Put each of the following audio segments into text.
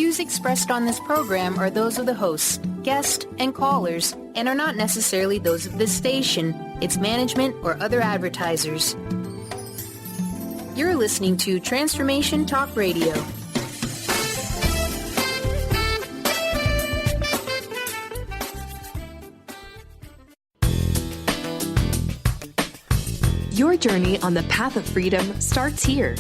views expressed on this program are those of the hosts, guests, and callers, and are not necessarily those of this station, its management, or other advertisers. You're listening to Transformation Talk Radio. Your journey on the path of freedom starts here.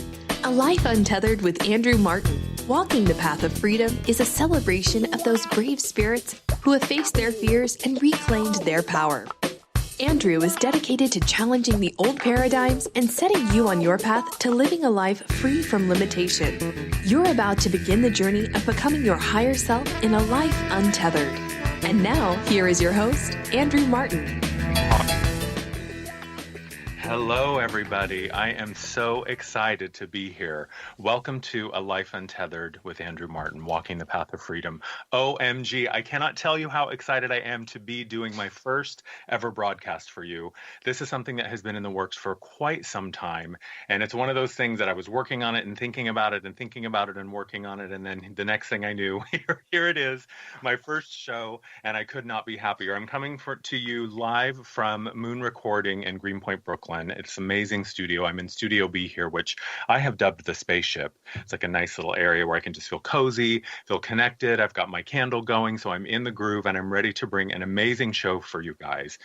A Life Untethered with Andrew Martin. Walking the path of freedom is a celebration of those brave spirits who have faced their fears and reclaimed their power. Andrew is dedicated to challenging the old paradigms and setting you on your path to living a life free from limitation. You're about to begin the journey of becoming your higher self in a life untethered. And now, here is your host, Andrew Martin. Hello, everybody. I am so excited to be here. Welcome to A Life Untethered with Andrew Martin, Walking the Path of Freedom. OMG, I cannot tell you how excited I am to be doing my first ever broadcast for you. This is something that has been in the works for quite some time, and it's one of those things that I was working on it and thinking about it and thinking about it and working on it, and then the next thing I knew, here it is, my first show, and I could not be happier. I'm coming to you live from Moon Recording in Greenpoint, Brooklyn. It's an amazing studio. I'm in Studio B here, which I have dubbed the spaceship. It's like a nice little area where I can just feel cozy, feel connected. I've got my candle going, so I'm in the groove, and I'm ready to bring an amazing show for you guys.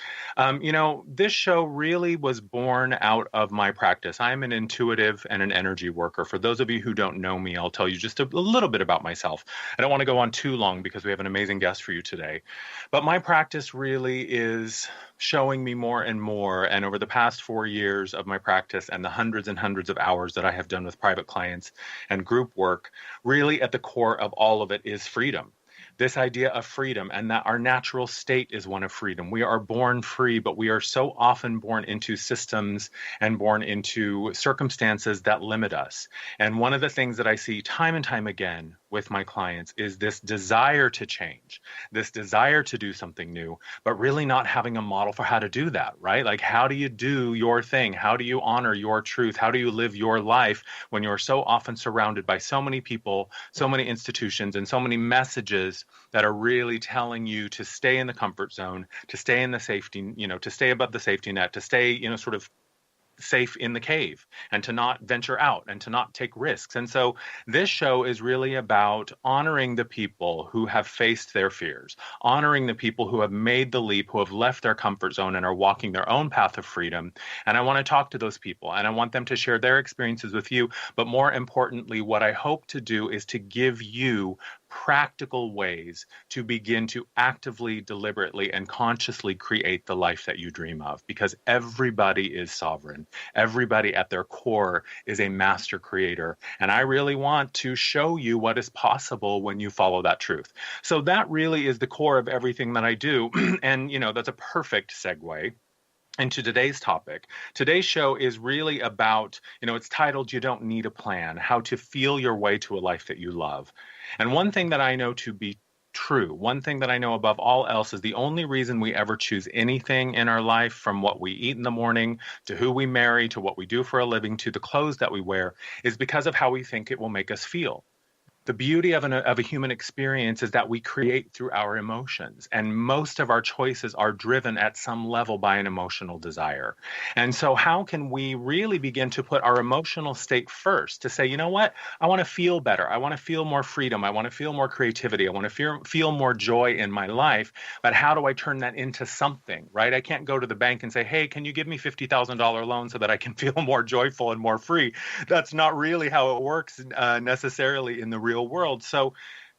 This show really was born out of my practice. I'm an intuitive and an energy worker. For those of you who don't know me, I'll tell you just a little bit about myself. I don't want to go on too long because we have an amazing guest for you today. But my practice really is showing me more and more. And over the past 4 years of my practice and the hundreds and hundreds of hours that I have done with private clients and group work, really at the core of all of it is freedom. This idea of freedom, and that our natural state is one of freedom. We are born free, but we are so often born into systems and born into circumstances that limit us. And one of the things that I see time and time again with my clients is this desire to change, this desire to do something new, but really not having a model for how to do that, right? Like, how do you do your thing? How do you honor your truth? How do you live your life when you're so often surrounded by so many people, so many institutions, and so many messages that are really telling you to stay in the comfort zone, to stay in the safety, to stay above the safety net, to stay, sort of safe in the cave, and to not venture out and to not take risks. And so this show is really about honoring the people who have faced their fears, honoring the people who have made the leap, who have left their comfort zone and are walking their own path of freedom. And I want to talk to those people, and I want them to share their experiences with you. But more importantly, what I hope to do is to give you practical ways to begin to actively, deliberately, and consciously create the life that you dream of, because everybody is sovereign. Everybody at their core is a master creator. And I really want to show you what is possible when you follow that truth. So that really is the core of everything that I do. And, that's a perfect segue into today's topic. Today's show is really about, it's titled, You Don't Need a Plan, How to Feel Your Way to a Life That You Love. And one thing that I know to be true, one thing that I know above all else, is the only reason we ever choose anything in our life, from what we eat in the morning, to who we marry, to what we do for a living, to the clothes that we wear, is because of how we think it will make us feel. The beauty of a human experience is that we create through our emotions, and most of our choices are driven at some level by an emotional desire. And so how can we really begin to put our emotional state first, to say, you know what, I want to feel better. I want to feel more freedom. I want to feel more creativity. I want to feel more joy in my life. But how do I turn that into something, right? I can't go to the bank and say, hey, can you give me $50,000 loan so that I can feel more joyful and more free? That's not really how it works necessarily in the real world. So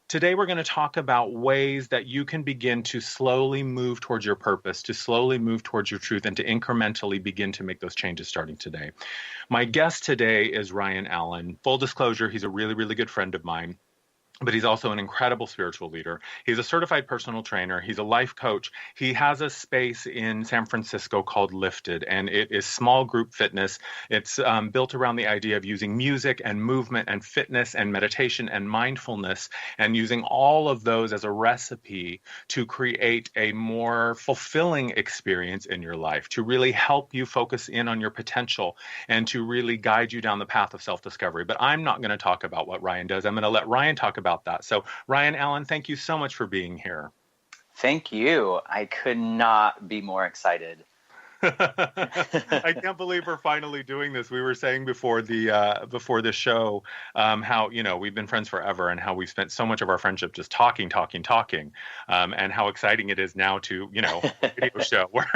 today we're going to talk about ways that you can begin to slowly move towards your purpose, to slowly move towards your truth, and to incrementally begin to make those changes starting today. My guest today is Ryan Allen. Full disclosure, he's a really, really good friend of mine. But he's also an incredible spiritual leader. He's a certified personal trainer. He's a life coach. He has a space in San Francisco called Lifted, and it is small group fitness. It's built around the idea of using music and movement and fitness and meditation and mindfulness, and using all of those as a recipe to create a more fulfilling experience in your life, to really help you focus in on your potential and to really guide you down the path of self-discovery. But I'm not going to talk about what Ryan does. I'm going to let Ryan talk about about that. So Ryan Allen, thank you so much for being here. Thank you. I could not be more excited. I can't believe we're finally doing this. We were saying before the show how we've been friends forever and how we've spent so much of our friendship just talking, and how exciting it is now to a video show where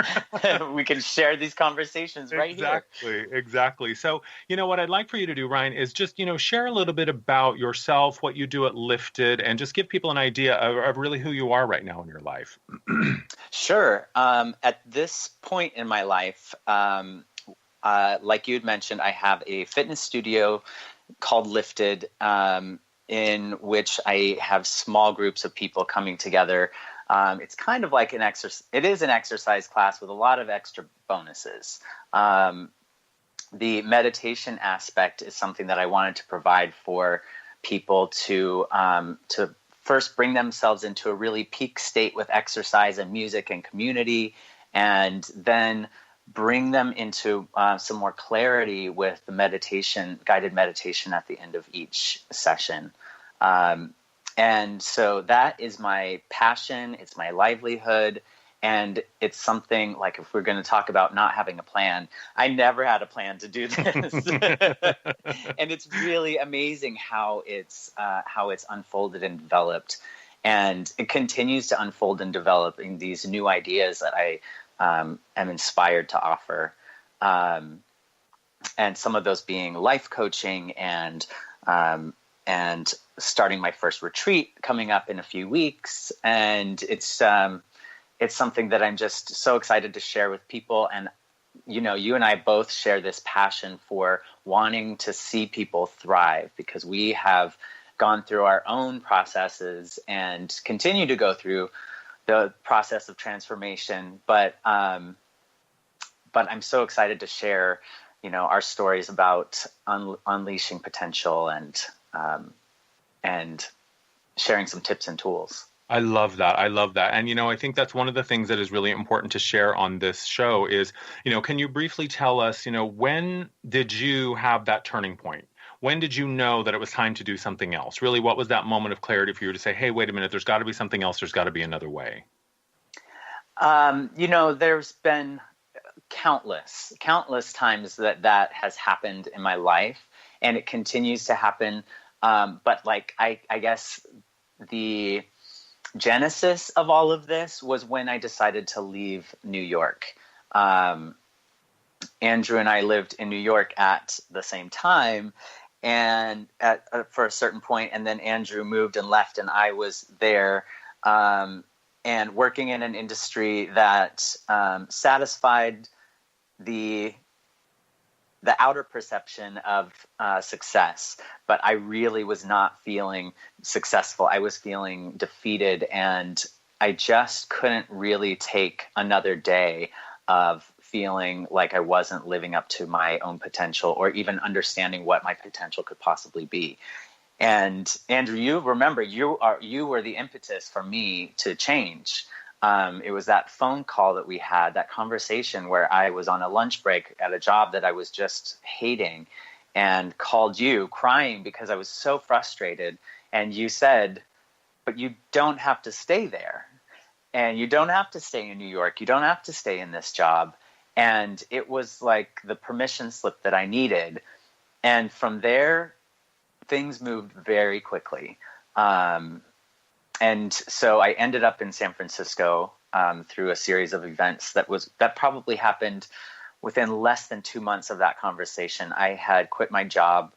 we can share these conversations right here. Exactly. So what I'd like for you to do, Ryan, is just share a little bit about yourself, what you do at Lifted, and just give people an idea of really who you are right now in your life. Sure. At this point in my life, like you had mentioned, I have a fitness studio called Lifted, in which I have small groups of people coming together. It's kind of like an exercise. It is an exercise class with a lot of extra bonuses. The meditation aspect is something that I wanted to provide for people to first bring themselves into a really peak state with exercise and music and community, and then bring them into some more clarity with the guided meditation at the end of each session. And so that is my passion. It's my livelihood. And it's something like, if we're going to talk about not having a plan, I never had a plan to do this. And it's really amazing how it's unfolded and developed. And it continues to unfold and develop in these new ideas that I am inspired to offer. And some of those being life coaching and starting my first retreat coming up in a few weeks. And it's something that I'm just so excited to share with people. And, you and I both share this passion for wanting to see people thrive, because we have gone through our own processes and continue to go through the process of transformation. But I'm so excited to share, our stories about unleashing potential and sharing some tips and tools. I love that. And, I think that's one of the things that is really important to share on this show is, can you briefly tell us, when did you have that turning point? When did you know that it was time to do something else? Really, what was that moment of clarity for you to say, hey, wait a minute, there's got to be something else. There's got to be another way. There's been countless times that has happened in my life, and it continues to happen. But I guess the genesis of all of this was when I decided to leave New York. Andrew and I lived in New York at the same time, and for a certain point, and then Andrew moved and left, and I was there, and working in an industry that satisfied the outer perception of success, but I really was not feeling successful. I was feeling defeated, and I just couldn't really take another day of feeling like I wasn't living up to my own potential, or even understanding what my potential could possibly be. And Andrew, you remember, you were the impetus for me to change. It was that phone call that we had, that conversation where I was on a lunch break at a job that I was just hating, and called you crying because I was so frustrated. And you said, but you don't have to stay there. And you don't have to stay in New York. You don't have to stay in this job. And it was like the permission slip that I needed. And from there, things moved very quickly. And so I ended up in San Francisco through a series of events that probably happened within less than 2 months of that conversation. I had quit my job,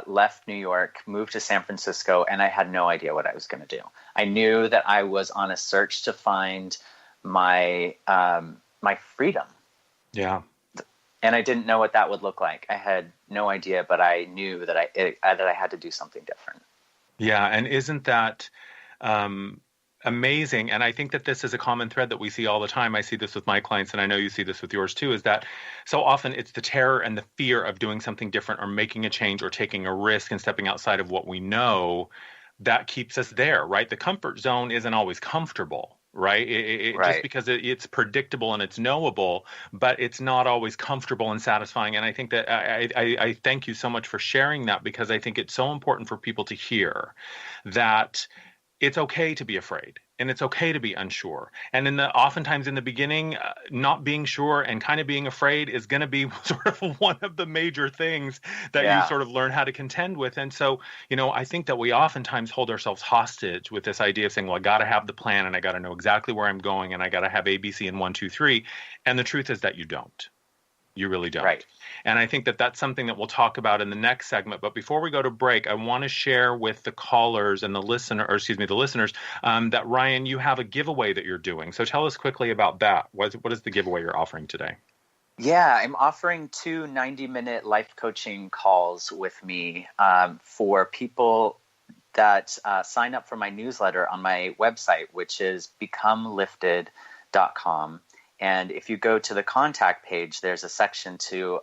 left New York, moved to San Francisco, and I had no idea what I was going to do. I knew that I was on a search to find my freedom. Yeah. And I didn't know what that would look like. I had no idea, but I knew that I had to do something different. Yeah, and isn't that amazing? And I think that this is a common thread that we see all the time. I see this with my clients, and I know you see this with yours too, is that so often it's the terror and the fear of doing something different, or making a change, or taking a risk and stepping outside of what we know that keeps us there, right? The comfort zone isn't always comfortable. right? Right. Just because it's predictable and it's knowable, but it's not always comfortable and satisfying. And I think that I thank you so much for sharing that, because I think it's so important for people to hear that it's okay to be afraid, and it's okay to be unsure. And oftentimes in the beginning, not being sure and kind of being afraid is going to be sort of one of the major things that you sort of learn how to contend with. And so, I think that we oftentimes hold ourselves hostage with this idea of saying, well, I got to have the plan, and I got to know exactly where I'm going, and I got to have A, B, C, and 1, 2, 3. And the truth is that you don't. You really don't. Right. And I think that that's something that we'll talk about in the next segment. But before we go to break, I want to share with the callers and the listeners, that Ryan, you have a giveaway that you're doing. So tell us quickly about that. What is the giveaway you're offering today? Yeah, I'm offering 2 90-minute life coaching calls with me for people that sign up for my newsletter on my website, which is becomelifted.com. And if you go to the contact page, there's a section to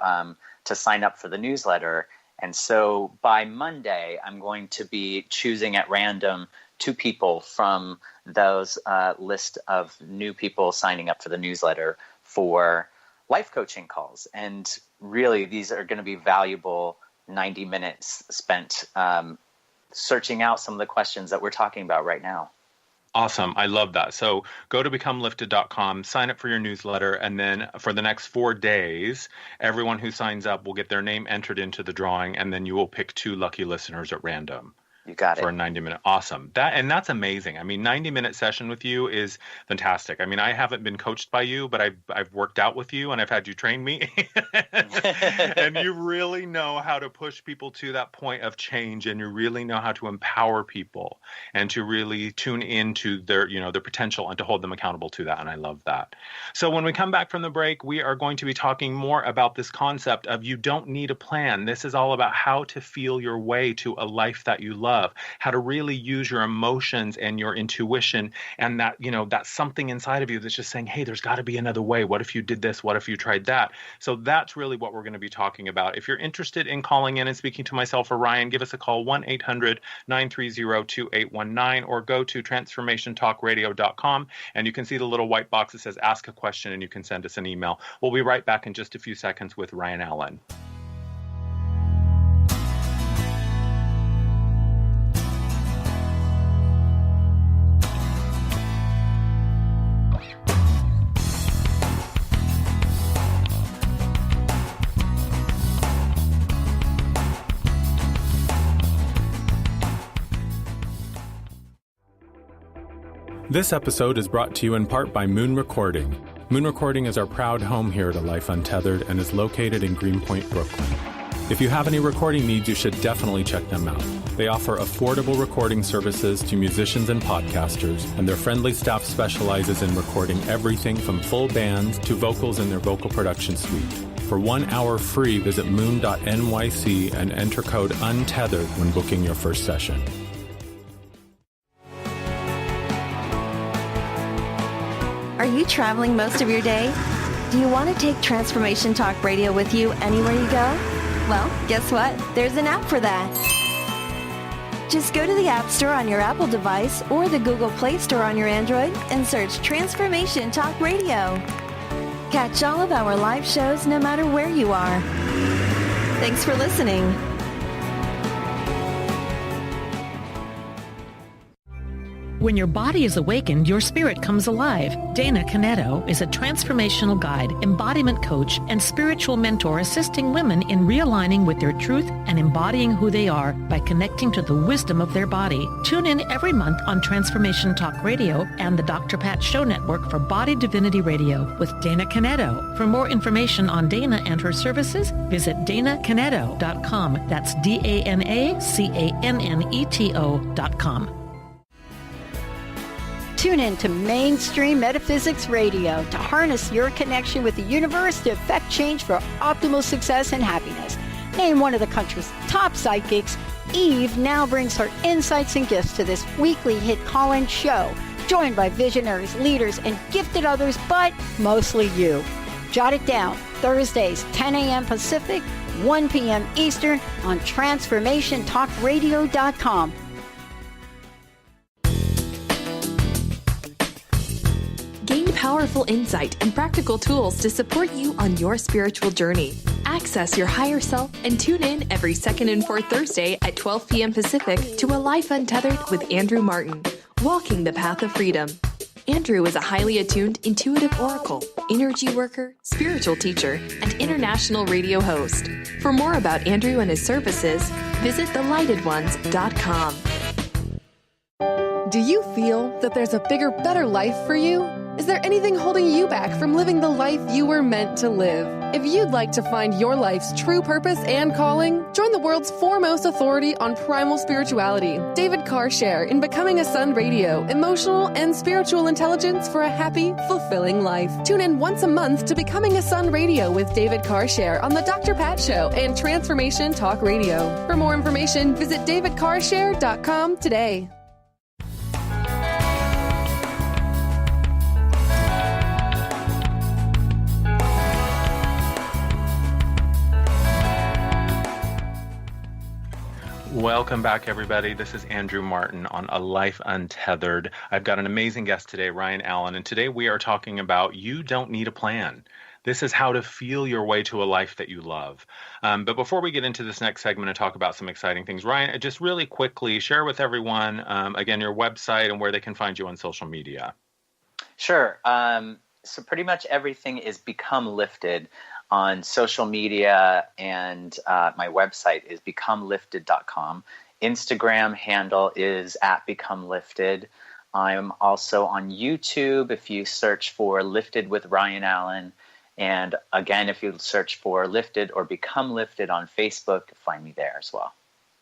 sign up for the newsletter. And so by Monday, I'm going to be choosing at random 2 people from those list of new people signing up for the newsletter for life coaching calls. And really, these are going to be valuable 90 minutes spent searching out some of the questions that we're talking about right now. Awesome. I love that. So go to becomelifted.com, sign up for your newsletter, and then for the next 4 days, everyone who signs up will get their name entered into the drawing, and then you will pick 2 lucky listeners at random. You got it. For a 90-minute. Awesome. That's amazing. I mean, 90-minute session with you is fantastic. I mean, I haven't been coached by you, but I've worked out with you, and I've had you train me. And you really know how to push people to that point of change, and you really know how to empower people and to really tune into their potential and to hold them accountable to that. And I love that. So when we come back from the break, we are going to be talking more about this concept of you don't need a plan. This is all about how to feel your way to a life that you love. How to really use your emotions and your intuition, and that, that's something inside of you that's just saying, hey, there's got to be another way. What if you did this? What if you tried that? So that's really what we're going to be talking about. If you're interested in calling in and speaking to myself or Ryan, give us a call, 1-800-930-2819, or go to transformationtalkradio.com, and you can see the little white box that says ask a question, and you can send us an email. We'll be right back in just a few seconds with Ryan Allen. This episode is brought to you in part by Moon Recording. Moon Recording is our proud home here at A Life Untethered and is located in Greenpoint, Brooklyn. If you have any recording needs, you should definitely check them out. They offer affordable recording services to musicians and podcasters, and their friendly staff specializes in recording everything from full bands to vocals in their vocal production suite. For 1 hour free, visit moon.nyc and enter code UNTETHERED when booking your first session. Are you traveling most of your day? Do you want to take Transformation Talk Radio with you anywhere you go? Well, guess what? There's an app for that. Just go to the App Store on your Apple device or the Google Play Store on your Android and search Transformation Talk Radio. Catch all of our live shows no matter where you are. Thanks for listening. When your body is awakened, your spirit comes alive. Dana Canetto is a transformational guide, embodiment coach, and spiritual mentor assisting women in realigning with their truth and embodying who they are by connecting to the wisdom of their body. Tune in every month on Transformation Talk Radio and the Dr. Pat Show Network for Body Divinity Radio with Dana Canetto. For more information on Dana and her services, visit danacanetto.com. That's DANACANNETO.com. Tune in to Mainstream Metaphysics Radio to harness your connection with the universe to effect change for optimal success and happiness. Named one of the country's top psychics, Eve now brings her insights and gifts to this weekly hit call-in show, joined by visionaries, leaders, and gifted others, but mostly you. Jot it down, Thursdays, 10 a.m. Pacific, 1 p.m. Eastern on TransformationTalkRadio.com. powerful insight and practical tools to support you on your spiritual journey. Access your higher self and tune in every second and fourth Thursday at 12 p.m. Pacific to A Life Untethered with Andrew Martin, Walking the Path of Freedom. Andrew is a highly attuned, intuitive oracle, energy worker, spiritual teacher, and international radio host. For more about Andrew and his services, visit thelightedones.com. Do you feel that there's a bigger, better life for you? Is there anything holding you back from living the life you were meant to live? If you'd like to find your life's true purpose and calling, join the world's foremost authority on primal spirituality, David Carshare, in Becoming a Sun Radio, emotional and spiritual intelligence for a happy, fulfilling life. Tune in once a month to Becoming a Sun Radio with David Carshare on The Dr. Pat Show and Transformation Talk Radio. For more information, visit davidcarshare.com today. Welcome back, everybody. This is Andrew Martin on A Life Untethered. I've got an amazing guest today, Ryan Allen, and today we are talking about you don't need a plan. This is how to feel your way to a life that you love. But before we get into this next segment and talk about some exciting things, Ryan, just really quickly share with everyone, again, your website and where they can find you on social media. Sure. So pretty much everything is Become Lifted on social media, and my website is becomelifted.com. Instagram handle is @becomelifted. I'm also on YouTube if you search for Lifted with Ryan Allen. And again, if you search for Lifted or Become Lifted on Facebook, find me there as well.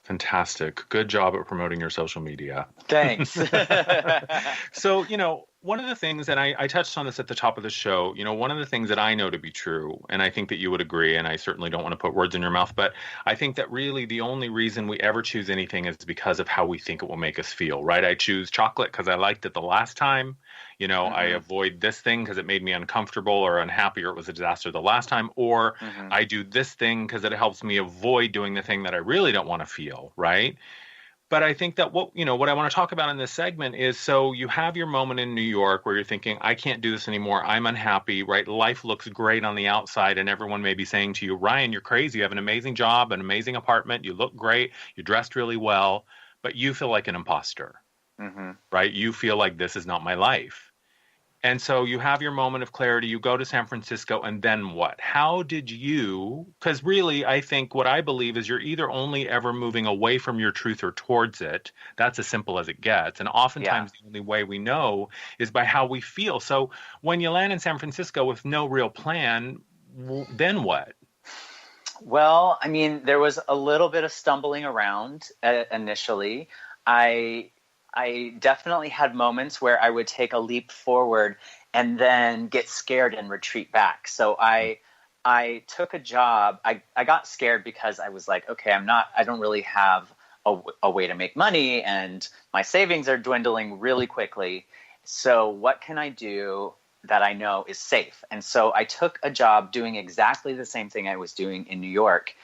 Fantastic. Good job at promoting your social media. Thanks. So, one of the things, and I touched on this at the top of the show, one of the things that I know to be true, and I think that you would agree, and I certainly don't want to put words in your mouth, but I think that really the only reason we ever choose anything is because of how we think it will make us feel, right? I choose chocolate because I liked it the last time. I avoid this thing because it made me uncomfortable or unhappy, or it was a disaster the last time, or I do this thing because it helps me avoid doing the thing that I really don't want to feel, right? But I think that what I want to talk about in this segment is, so you have your moment in New York where you're thinking, I can't do this anymore. I'm unhappy, right? Life looks great on the outside, and everyone may be saying to you, Ryan, you're crazy. You have an amazing job, an amazing apartment. You look great. You're dressed really well, but you feel like an imposter, right? You feel like this is not my life. And so you have your moment of clarity, you go to San Francisco, and then what? How did you, because really I think what I believe is you're either only ever moving away from your truth or towards it. That's as simple as it gets. And oftentimes the only way we know is by how we feel. So when you land in San Francisco with no real plan, then what? Well, I mean, there was a little bit of stumbling around initially. I definitely had moments where I would take a leap forward and then get scared and retreat back. So I took a job. I got scared because I was like, okay, I don't really have a way to make money, and my savings are dwindling really quickly. So what can I do that I know is safe? And so I took a job doing exactly the same thing I was doing in New York.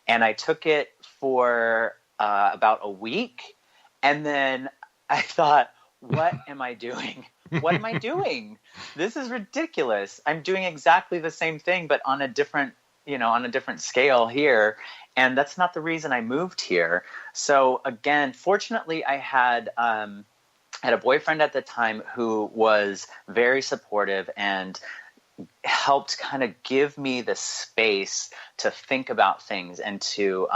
And I took it for about a week. And then I thought, what am I doing? What am I doing? This is ridiculous. I'm doing exactly the same thing, but on a different scale here. And that's not the reason I moved here. So again, fortunately, I had a boyfriend at the time who was very supportive and helped kind of give me the space to think about things and to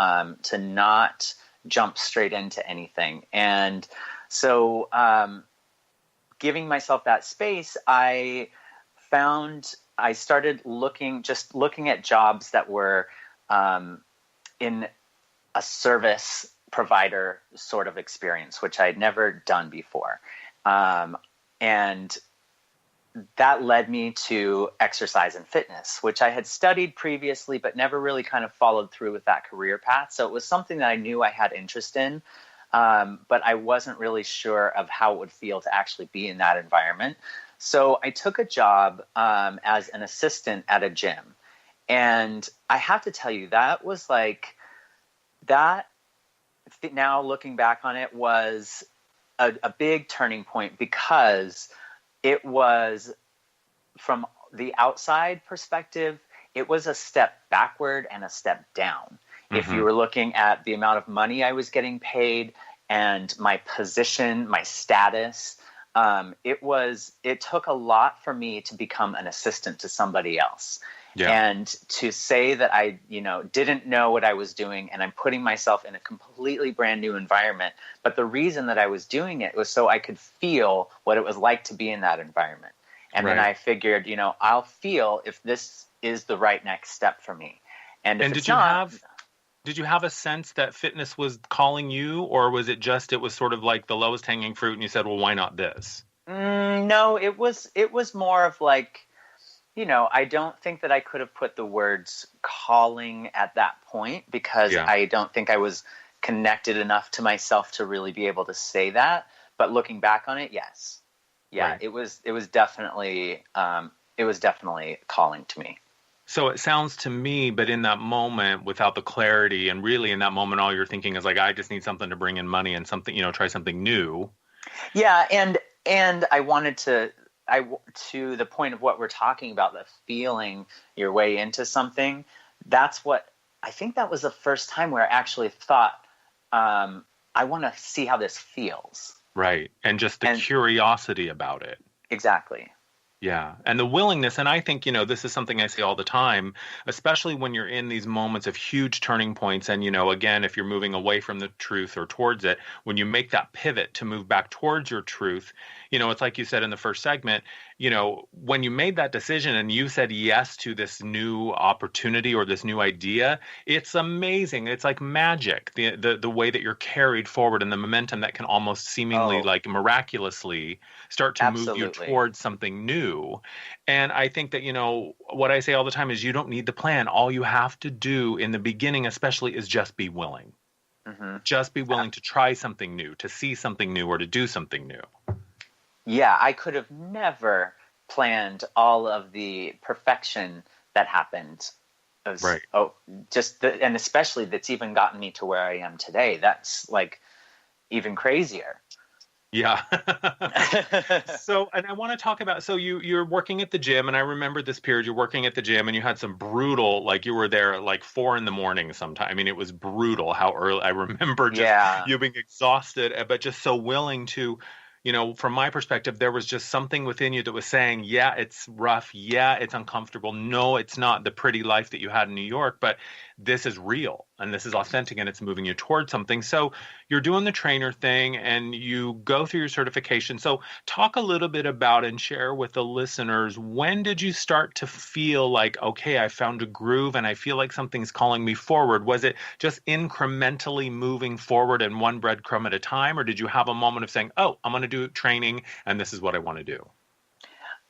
not jump straight into anything. And so giving myself that space, I started looking at jobs that were in a service provider sort of experience, which I'd never done before. And that led me to exercise and fitness, which I had studied previously, but never really kind of followed through with that career path. So it was something that I knew I had interest in. But I wasn't really sure of how it would feel to actually be in that environment. So I took a job as an assistant at a gym. And I have to tell you, that was like, now looking back on it, was a big turning point, because it was from the outside perspective, it was a step backward and a step down. If you were looking at the amount of money I was getting paid and my position, my status, it took a lot for me to become an assistant to somebody else. Yeah. And to say that I, didn't know what I was doing, and I'm putting myself in a completely brand new environment. But the reason that I was doing it was so I could feel what it was like to be in that environment. And then I figured, I'll feel if this is the right next step for me. And if did you have a sense that fitness was calling you, or was it was sort of like the lowest hanging fruit and you said, well, why not this? No, it was more of like, I don't think that I could have put the words calling at that point, because I don't think I was connected enough to myself to really be able to say that. But looking back on it, yes. Yeah, it was definitely calling to me. So it sounds to me, but in that moment, without the clarity, and really in that moment, all you're thinking is like, I just need something to bring in money and something, try something new. Yeah, and I wanted to the point of what we're talking about, the feeling your way into something. That's what I think that was the first time where I actually thought, I want to see how this feels. Right, and just the curiosity about it. Exactly. Yeah. And the willingness. And I think, this is something I say all the time, especially when you're in these moments of huge turning points. And, again, if you're moving away from the truth or towards it, when you make that pivot to move back towards your truth, it's like you said in the first segment, when you made that decision and you said yes to this new opportunity or this new idea, it's amazing. It's like magic, the way that you're carried forward and the momentum that can almost seemingly like miraculously start to move you towards something new. And I think that, what I say all the time is you don't need the plan. All you have to do in the beginning, especially, is just be willing. Mm-hmm. Just be willing to try something new, to see something new, or to do something new. Yeah, I could have never planned all of the perfection that happened. Right. And especially that's even gotten me to where I am today. That's like even crazier. Yeah. So, and I want to talk about, so you're working at the gym, and I remember this period, you're working at the gym and you had some brutal, like you were there at like 4 a.m. sometime. I mean, it was brutal how early. I remember just you being exhausted, but just so willing to, from my perspective, there was just something within you that was saying, yeah, it's rough. Yeah, it's uncomfortable. No, it's not the pretty life that you had in New York, but this is real and this is authentic and it's moving you towards something. So you're doing the trainer thing and you go through your certification. So talk a little bit about and share with the listeners, when did you start to feel like, okay, I found a groove and I feel like something's calling me forward? Was it just incrementally moving forward and one breadcrumb at a time? Or did you have a moment of saying, oh, I'm going to do training and this is what I want to do?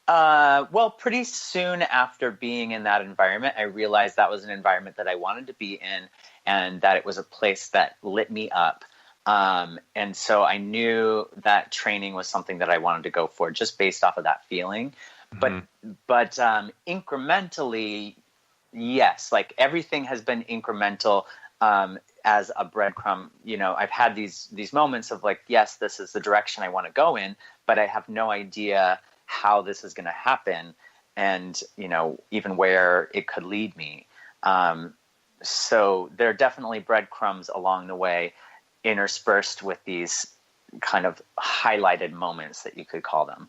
Well, pretty soon after being in that environment, I realized that was an environment that I wanted to be in and that it was a place that lit me up. And so I knew that training was something that I wanted to go for just based off of that feeling. Mm-hmm. But incrementally, yes, like everything has been incremental. As a breadcrumb, I've had these moments of like, yes, this is the direction I want to go in, but I have no idea how this is going to happen and, even where it could lead me. So there are definitely breadcrumbs along the way interspersed with these kind of highlighted moments that you could call them.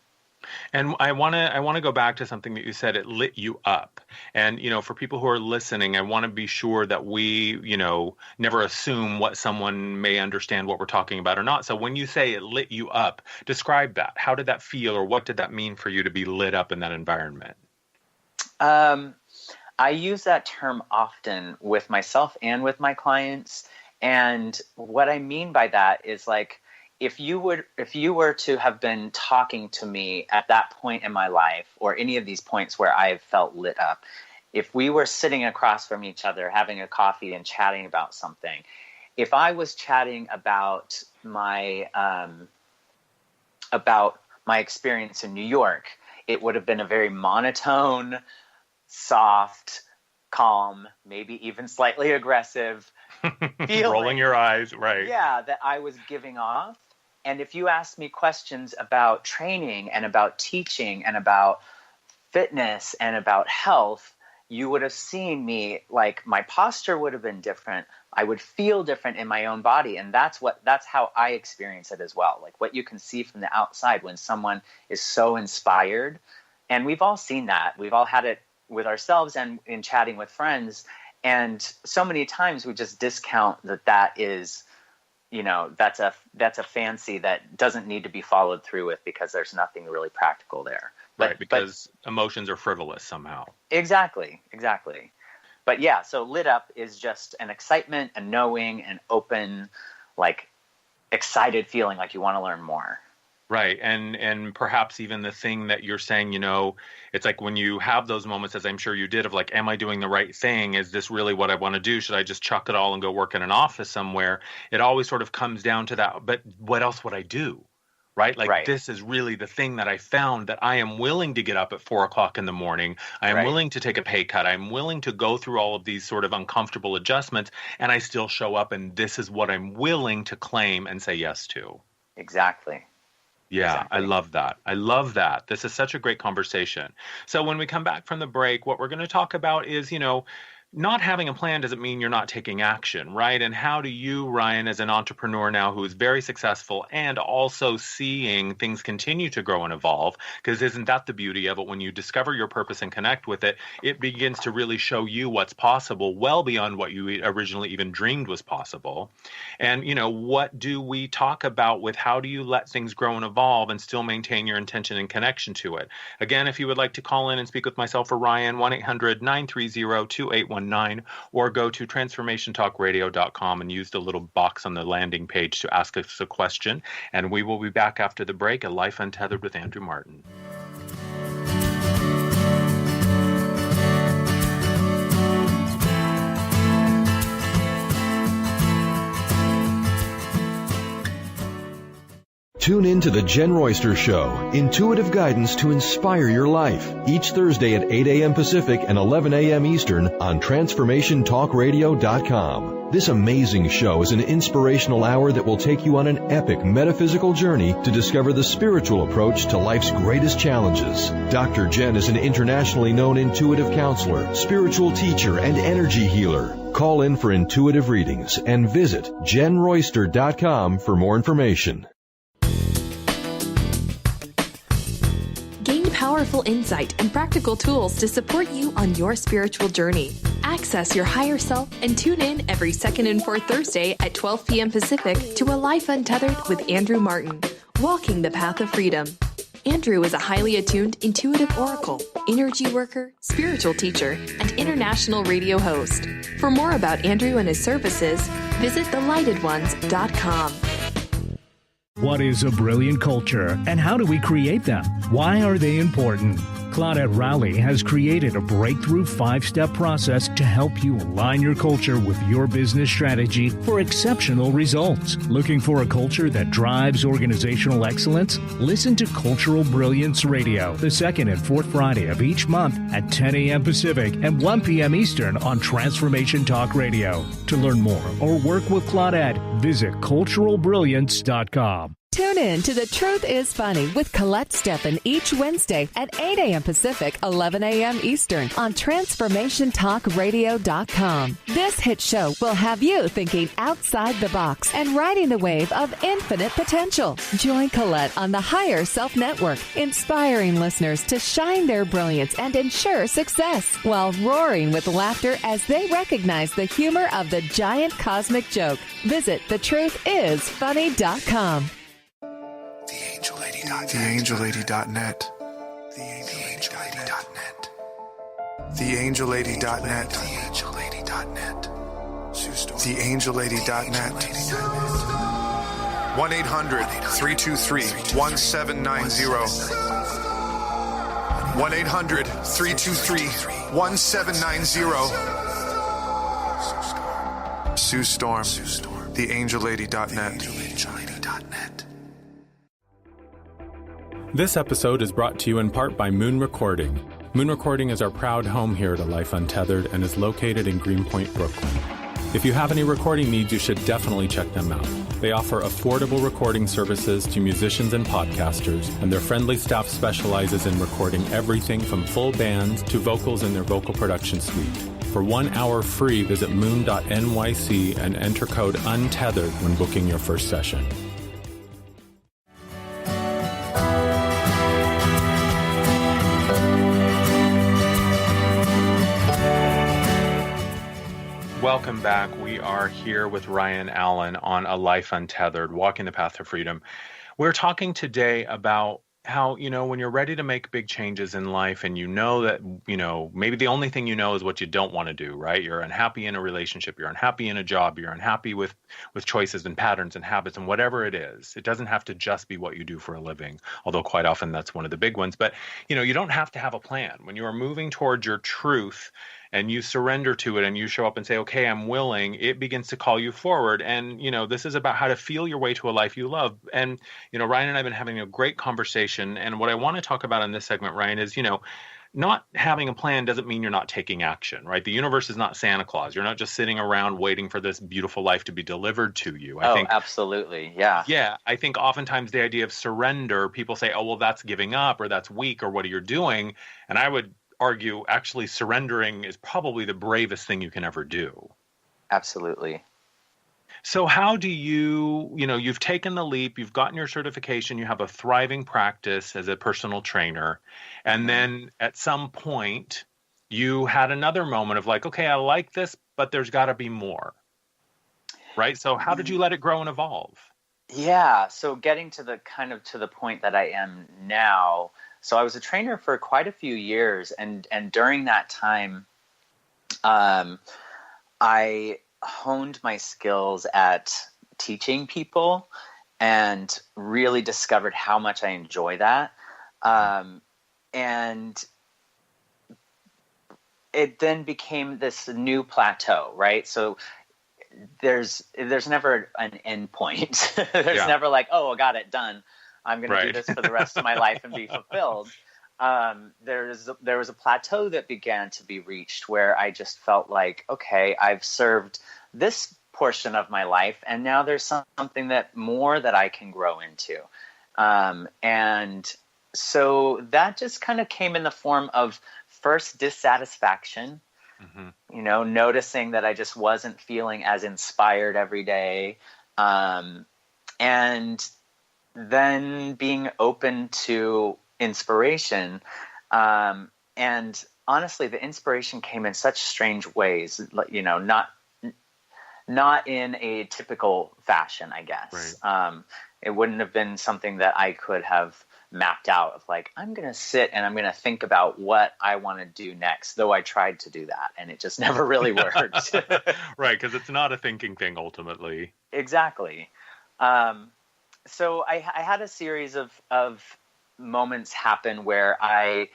And I want to go back to something that you said, it lit you up. And, for people who are listening, I want to be sure that we, never assume what someone may understand what we're talking about or not. So when you say it lit you up, describe that. How did that feel, or what did that mean for you to be lit up in that environment? I use that term often with myself and with my clients. And what I mean by that is like, if you were to have been talking to me at that point in my life, or any of these points where I've felt lit up, if we were sitting across from each other, having a coffee and chatting about something, if I was chatting about my experience in New York, it would have been a very monotone, soft, calm, maybe even slightly aggressive feeling. Rolling your eyes, right. Yeah, that I was giving off. And if you asked me questions about training and about teaching and about fitness and about health, you would have seen me, like, my posture would have been different. I would feel different in my own body. And that's how I experience it as well. Like, what you can see from the outside when someone is so inspired. And we've all seen that. We've all had it with ourselves and in chatting with friends. And so many times we just discount that is, that's a fancy that doesn't need to be followed through with, because there's nothing really practical there. Right, because emotions are frivolous somehow. Exactly. But yeah, so lit up is just an excitement, a knowing, an open, like, excited feeling like you want to learn more. Right. And perhaps even the thing that you're saying, it's like when you have those moments, as I'm sure you did, of like, am I doing the right thing? Is this really what I want to do? Should I just chuck it all and go work in an office somewhere? It always sort of comes down to that. But what else would I do? Right? Like, This is really the thing that I found, that I am willing to get up at 4:00 in the morning. I am willing to take a pay cut. I'm willing to go through all of these sort of uncomfortable adjustments, and I still show up, and this is what I'm willing to claim and say yes to. Exactly. Yeah, exactly. I love that. This is such a great conversation. So when we come back from the break, what we're going to talk about is, not having a plan doesn't mean you're not taking action, right? And how do you, Ryan, as an entrepreneur now who is very successful and also seeing things continue to grow and evolve, because isn't that the beauty of it? When you discover your purpose and connect with it, it begins to really show you what's possible, well beyond what you originally even dreamed was possible. And, what do we talk about with how do you let things grow and evolve and still maintain your intention and connection to it? Again, if you would like to call in and speak with myself or Ryan, 1-800-930-2819, or go to transformationtalkradio.com and use the little box on the landing page to ask us a question. And we will be back after the break at Life Untethered with Andrew Martin. Tune in to The Jen Royster Show, intuitive guidance to inspire your life, each Thursday at 8 a.m. Pacific and 11 a.m. Eastern on TransformationTalkRadio.com. This amazing show is an inspirational hour that will take you on an epic metaphysical journey to discover the spiritual approach to life's greatest challenges. Dr. Jen is an internationally known intuitive counselor, spiritual teacher, and energy healer. Call in for intuitive readings and visit JenRoyster.com for more information. Gain powerful insight and practical tools to support you on your spiritual journey. Access your higher self and tune in every second and fourth Thursday at 12 p.m. Pacific to A Life Untethered with Andrew Martin, walking the path of freedom. Andrew is a highly attuned intuitive oracle, energy worker, spiritual teacher, and international radio host. For more about Andrew and his services, visit thelightones.com. What is a brilliant culture, and how do we create them? Why are they important? Claudette Rowley has created a breakthrough 5-step process to help you align your culture with your business strategy for exceptional results. Looking for a culture that drives organizational excellence? Listen to Cultural Brilliance Radio, the second and fourth Friday of each month at 10 a.m. Pacific and 1 p.m. Eastern on Transformation Talk Radio. To learn more or work with Claudette, visit culturalbrilliance.com. Tune in to The Truth is Funny with Colette Steffen each Wednesday at 8 a.m. Pacific, 11 a.m. Eastern on TransformationTalkRadio.com. This hit show will have you thinking outside the box and riding the wave of infinite potential. Join Colette on the Higher Self Network, inspiring listeners to shine their brilliance and ensure success while roaring with laughter as they recognize the humor of the giant cosmic joke. Visit thetruthisfunny.com. TheAngelLady.net. TheAngelLady.net. TheAngelLady.net. 1-800-323-1790. 1-800-323-1790. Sue Storm. TheAngelLady.net. This episode is brought to you in part by Moon Recording. Moon Recording is our proud home here at Life Untethered and is located in Greenpoint, Brooklyn. If you have any recording needs, you should definitely check them out. They offer affordable recording services to musicians and podcasters, and their friendly staff specializes in recording everything from full bands to vocals in their vocal production suite. For 1 hour free, visit moon.nyc and enter code Untethered when booking your first session. Welcome back. We are here with Ryan Allen on A Life Untethered, Walking the Path to Freedom. We're talking today about how, when you're ready to make big changes in life and that, maybe the only thing is what you don't want to do, right? You're unhappy in a relationship, you're unhappy in a job, you're unhappy with choices and patterns and habits and whatever it is. It doesn't have to just be what you do for a living, although quite often that's one of the big ones. But, you don't have to have a plan. When you are moving towards your truth and you surrender to it and you show up and say, okay, I'm willing, it begins to call you forward. And, this is about how to feel your way to a life you love. And, Ryan and I have been having a great conversation. And what I want to talk about in this segment, Ryan, is, not having a plan doesn't mean you're not taking action, right? The universe is not Santa Claus. You're not just sitting around waiting for this beautiful life to be delivered to you. I think, absolutely. Yeah. Yeah. I think oftentimes the idea of surrender, people say, oh, well, that's giving up or that's weak or what are you doing? And I would argue actually surrendering is probably the bravest thing you can ever do. Absolutely. So how do you've taken the leap, you've gotten your certification, you have a thriving practice as a personal trainer, and then at some point you had another moment of like, okay, I like this, but there's got to be more, right? So how did you let it grow and evolve? Yeah. So getting to the point that I am now. So I was a trainer for quite a few years, and during that time, I honed my skills at teaching people and really discovered how much I enjoy that. And it then became this new plateau, right? So there's never an end point. There's never like, oh, I got it done. I'm going to do this for the rest of my life and be fulfilled. There was a plateau that began to be reached where I just felt like, okay, I've served this portion of my life, and now there's something more that I can grow into. And so that just kind of came in the form of first dissatisfaction, noticing that I just wasn't feeling as inspired every day. And then being open to inspiration. And honestly, the inspiration came in such strange ways, not in a typical fashion, I guess. Right. It wouldn't have been something that I could have mapped out of like, I'm going to sit and I'm going to think about what I want to do next, though I tried to do that and it just never really worked. Right, because it's not a thinking thing ultimately. Exactly. So I had a series of moments happen where I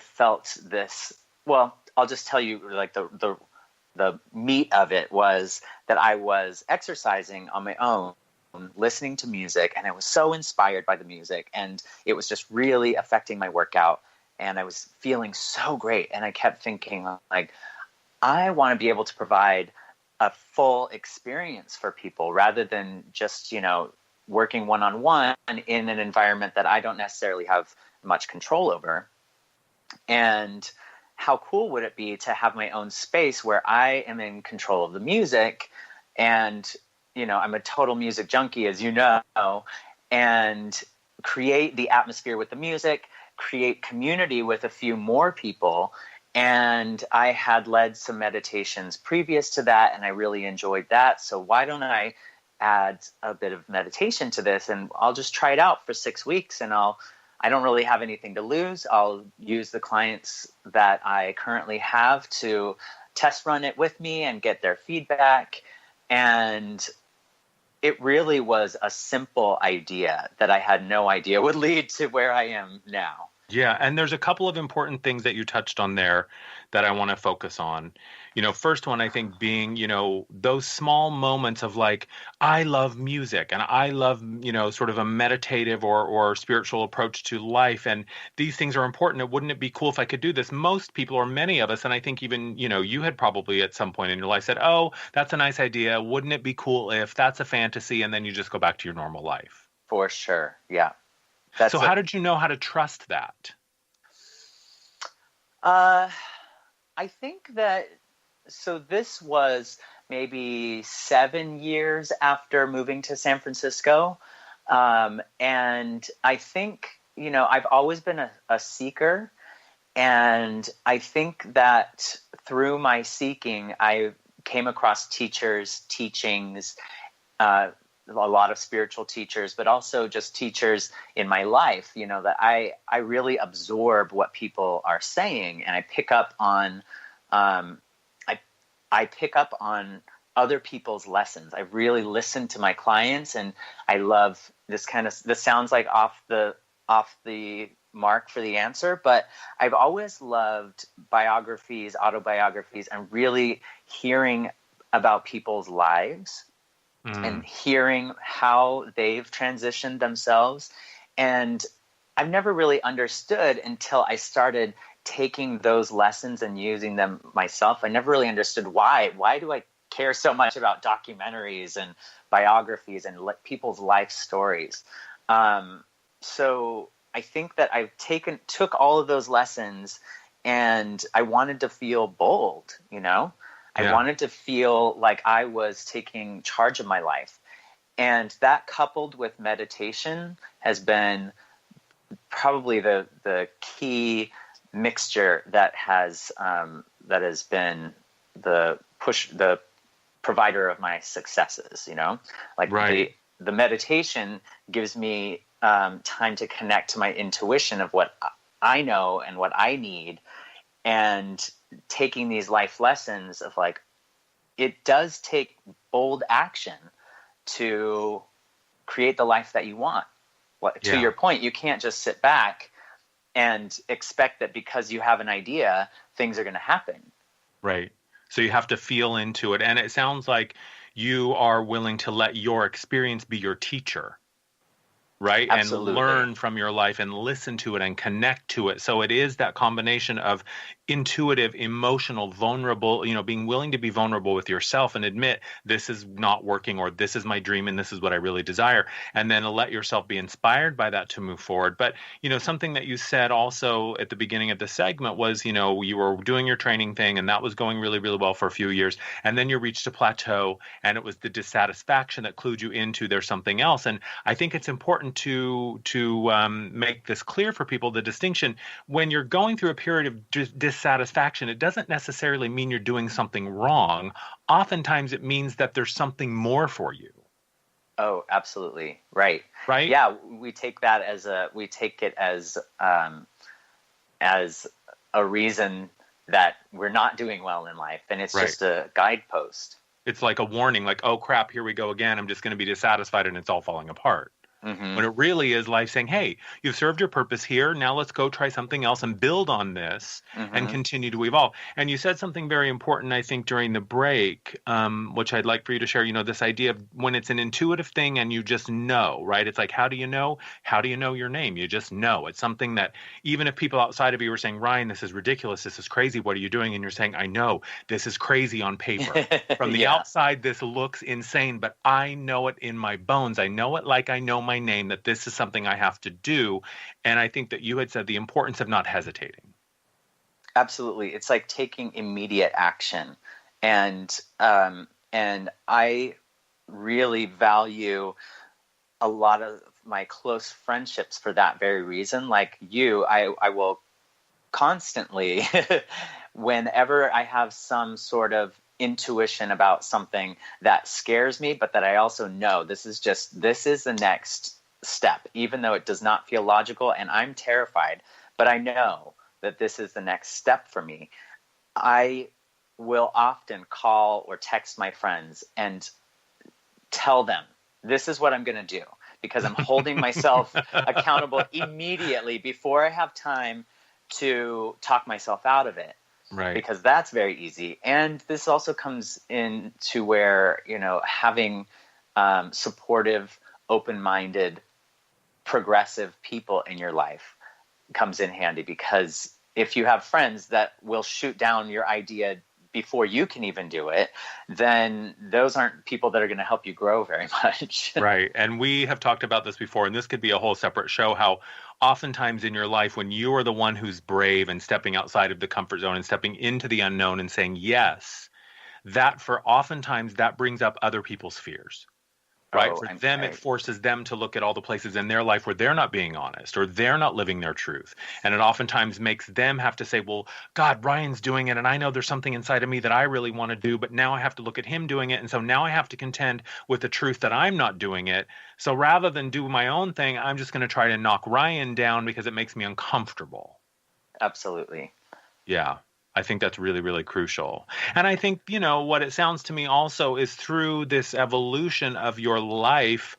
felt this. Well, I'll just tell you, like the meat of it was that I was exercising on my own, listening to music, and I was so inspired by the music, and it was just really affecting my workout, and I was feeling so great, and I kept thinking like, I want to be able to provide a full experience for people rather than just, working one-on-one in an environment that I don't necessarily have much control over. And how cool would it be to have my own space where I am in control of the music, and, I'm a total music junkie, as you know, and create the atmosphere with the music, create community with a few more people. And I had led some meditations previous to that, and I really enjoyed that. So why don't I add a bit of meditation to this, and I'll just try it out for 6 weeks, and I don't really have anything to lose. I'll use the clients that I currently have to test run it with me and get their feedback. And it really was a simple idea that I had no idea would lead to where I am now. Yeah, and there's a couple of important things that you touched on there that I want to focus on. First one, I think being, those small moments of like, I love music and I love, sort of a meditative or spiritual approach to life. And these things are important. And wouldn't it be cool if I could do this? Most people, or many of us, and I think even, you had probably at some point in your life said, oh, that's a nice idea. Wouldn't it be cool if that's a fantasy? And then you just go back to your normal life. For sure. Yeah. So how did you know how to trust that? I think that, so this was maybe 7 years after moving to San Francisco. And I think, I've always been a seeker. And I think that through my seeking, I came across teachers, teachings, a lot of spiritual teachers, but also just teachers in my life, that I really absorb what people are saying, and I pick up on, I pick up on other people's lessons. I really listen to my clients, and I love this this sounds like off the mark for the answer, but I've always loved biographies, autobiographies, and really hearing about people's lives. And hearing how they've transitioned themselves. And I've never really understood until I started taking those lessons and using them myself. I never really understood why. Why do I care so much about documentaries and biographies and people's life stories? So I think that I've took all of those lessons, and I wanted to feel bold, I wanted to feel like I was taking charge of my life. And that, coupled with meditation, has been probably the key mixture that has been the provider of my successes, Right. The meditation gives me time to connect to my intuition of what I know and what I need. And taking these life lessons of like, it does take bold action to create the life that you want. To your point, you can't just sit back and expect that because you have an idea, things are going to happen. Right. So you have to feel into it. And it sounds like you are willing to let your experience be your teacher. Right. Absolutely. And learn from your life and listen to it and connect to it. So it is that combination of intuitive, emotional, vulnerable, being willing to be vulnerable with yourself and admit this is not working, or this is my dream and this is what I really desire. And then let yourself be inspired by that to move forward. But, something that you said also at the beginning of the segment was, you were doing your training thing and that was going really, really well for a few years. And then you reached a plateau, and it was the dissatisfaction that clued you into there's something else. And I think it's important to make this clear for people, the distinction. When you're going through a period of dissatisfaction, it doesn't necessarily mean you're doing something wrong. Oftentimes it means that there's something more for you. Oh, absolutely. Right. Right. Yeah. We take it as a reason that we're not doing well in life. And it's just a guidepost. It's like a warning, like, oh crap, here we go again. I'm just going to be dissatisfied and it's all falling apart. Mm-hmm. When it really is life saying, hey, you've served your purpose here. Now let's go try something else and build on this and continue to evolve. And you said something very important, I think, during the break, which I'd like for you to share, this idea of when it's an intuitive thing and you just know, right? It's like, how do you know? How do you know your name? You just know. It's something that even if people outside of you are saying, Ryan, this is ridiculous. This is crazy. What are you doing? And you're saying, I know this is crazy on paper. From the outside, this looks insane, but I know it in my bones. I know it like I know my name, that this is something I have to do. And I think that you had said the importance of not hesitating. Absolutely. It's like taking immediate action. And I really value a lot of my close friendships for that very reason. Like you, I will constantly, whenever I have some sort of intuition about something that scares me, but that I also know this is the next step, even though it does not feel logical and I'm terrified, but I know that this is the next step for me. I will often call or text my friends and tell them this is what I'm going to do, because I'm holding myself accountable immediately before I have time to talk myself out of it. Right. Because that's very easy. And this also comes into where, having supportive, open-minded, progressive people in your life comes in handy, because if you have friends that will shoot down your idea before you can even do it, then those aren't people that are going to help you grow very much. Right. And we have talked about this before, and this could be a whole separate show, how oftentimes in your life, when you are the one who's brave and stepping outside of the comfort zone and stepping into the unknown and saying yes, oftentimes that brings up other people's fears. Right. For them, it forces them to look at all the places in their life where they're not being honest or they're not living their truth. And it oftentimes makes them have to say, well, God, Ryan's doing it. And I know there's something inside of me that I really want to do, but now I have to look at him doing it. And so now I have to contend with the truth that I'm not doing it. So rather than do my own thing, I'm just going to try to knock Ryan down because it makes me uncomfortable. Absolutely. Yeah. I think that's really, really crucial. And I think, what it sounds to me also is through this evolution of your life,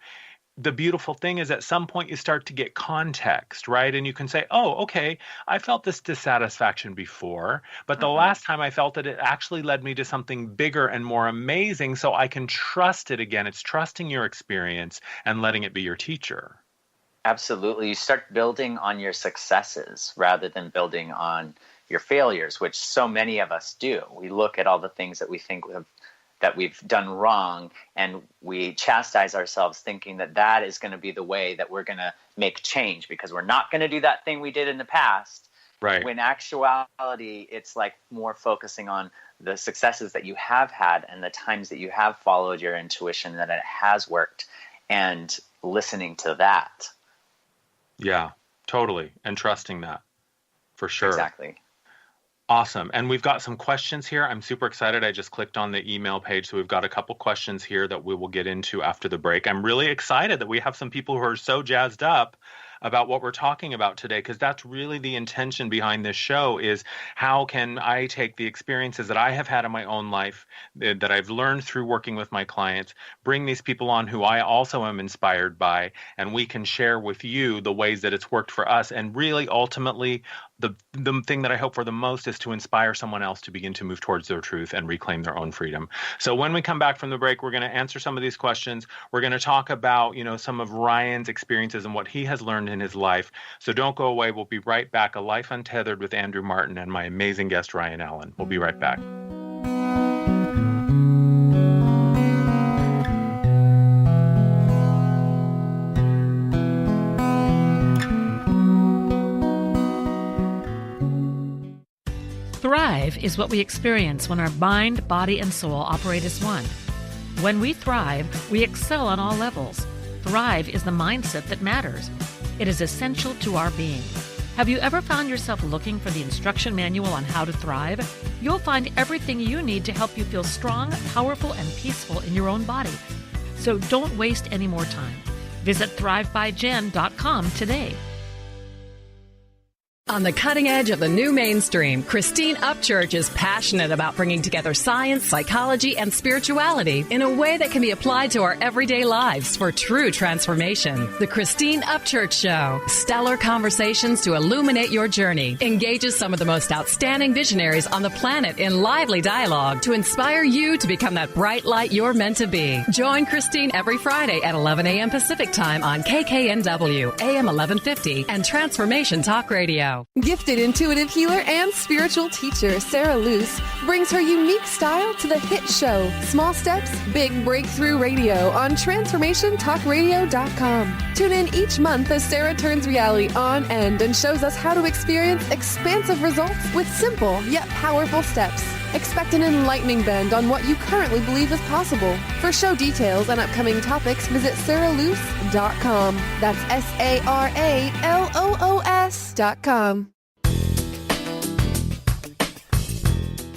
the beautiful thing is at some point you start to get context, right? And you can say, oh, okay, I felt this dissatisfaction before, but the last time I felt it, it actually led me to something bigger and more amazing. So I can trust it again. It's trusting your experience and letting it be your teacher. Absolutely. You start building on your successes rather than building on your failures, which so many of us do. We look at all the things that we think that we've done wrong, and we chastise ourselves thinking that is going to be the way that we're going to make change, because we're not going to do that thing we did in the past. Right. When actuality, it's like more focusing on the successes that you have had and the times that you have followed your intuition, that it has worked, and listening to that. Yeah, totally. And trusting that, for sure. Exactly. Awesome. And we've got some questions here. I'm super excited. I just clicked on the email page. So we've got a couple questions here that we will get into after the break. I'm really excited that we have some people who are so jazzed up about what we're talking about today, because that's really the intention behind this show, is how can I take the experiences that I have had in my own life, that I've learned through working with my clients, bring these people on who I also am inspired by, and we can share with you the ways that it's worked for us. And really, ultimately, the thing that I hope for the most is to inspire someone else to begin to move towards their truth and reclaim their own freedom. So when we come back from the break, we're going to answer some of these questions. We're going to talk about, some of Ryan's experiences and what he has learned in his life. So don't go away. We'll be right back. A Life Untethered with Andrew Martin and my amazing guest, Ryan Allen. We'll be right back. Thrive is what we experience when our mind, body, and soul operate as one. When we thrive, we excel on all levels. Thrive is the mindset that matters. It is essential to our being. Have you ever found yourself looking for the instruction manual on how to thrive? You'll find everything you need to help you feel strong, powerful, and peaceful in your own body. So don't waste any more time. Visit thrivebyjen.com today. On the cutting edge of the new mainstream, Christine Upchurch is passionate about bringing together science, psychology, and spirituality in a way that can be applied to our everyday lives for true transformation. The Christine Upchurch Show, stellar conversations to illuminate your journey, engages some of the most outstanding visionaries on the planet in lively dialogue to inspire you to become that bright light you're meant to be. Join Christine every Friday at 11 a.m. Pacific Time on KKNW, AM 1150, and Transformation Talk Radio. Gifted intuitive healer and spiritual teacher Sarah Luce brings her unique style to the hit show Small Steps, Big Breakthrough Radio on TransformationTalkRadio.com. Tune in each month as Sarah turns reality on end and shows us how to experience expansive results with simple yet powerful steps. Expect an enlightening bend on what you currently believe is possible. For show details and upcoming topics, visit SarahLuce.com. That's SarahLoos.com.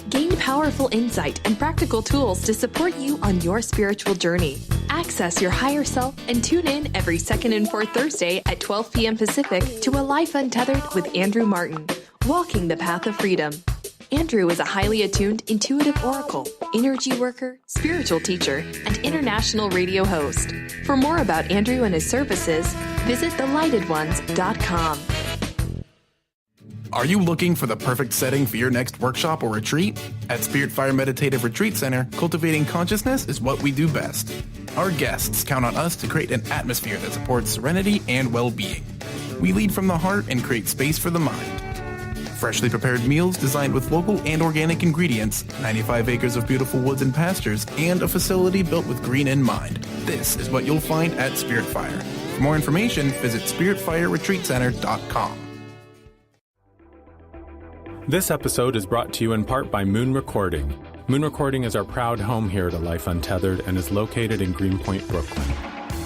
Gain powerful insight and practical tools to support you on your spiritual journey. Access your higher self and tune in every second and fourth Thursday at 12 p.m. Pacific to A Life Untethered with Andrew Martin, Walking the Path of Freedom. Andrew is a highly attuned intuitive oracle, energy worker, spiritual teacher, and international radio host. For more about Andrew and his services, visit thelightedones.com. Are you looking for the perfect setting for your next workshop or retreat? At Spirit Fire Meditative Retreat Center, cultivating consciousness is what we do best. Our guests count on us to create an atmosphere that supports serenity and well-being. We lead from the heart and create space for the mind. Freshly prepared meals designed with local and organic ingredients, 95 acres of beautiful woods and pastures, and a facility built with green in mind. This is what you'll find at Spirit Fire. For more information, visit spiritfireretreatcenter.com. This episode is brought to you in part by Moon Recording. Moon Recording is our proud home here at Life Untethered and is located in Greenpoint, Brooklyn.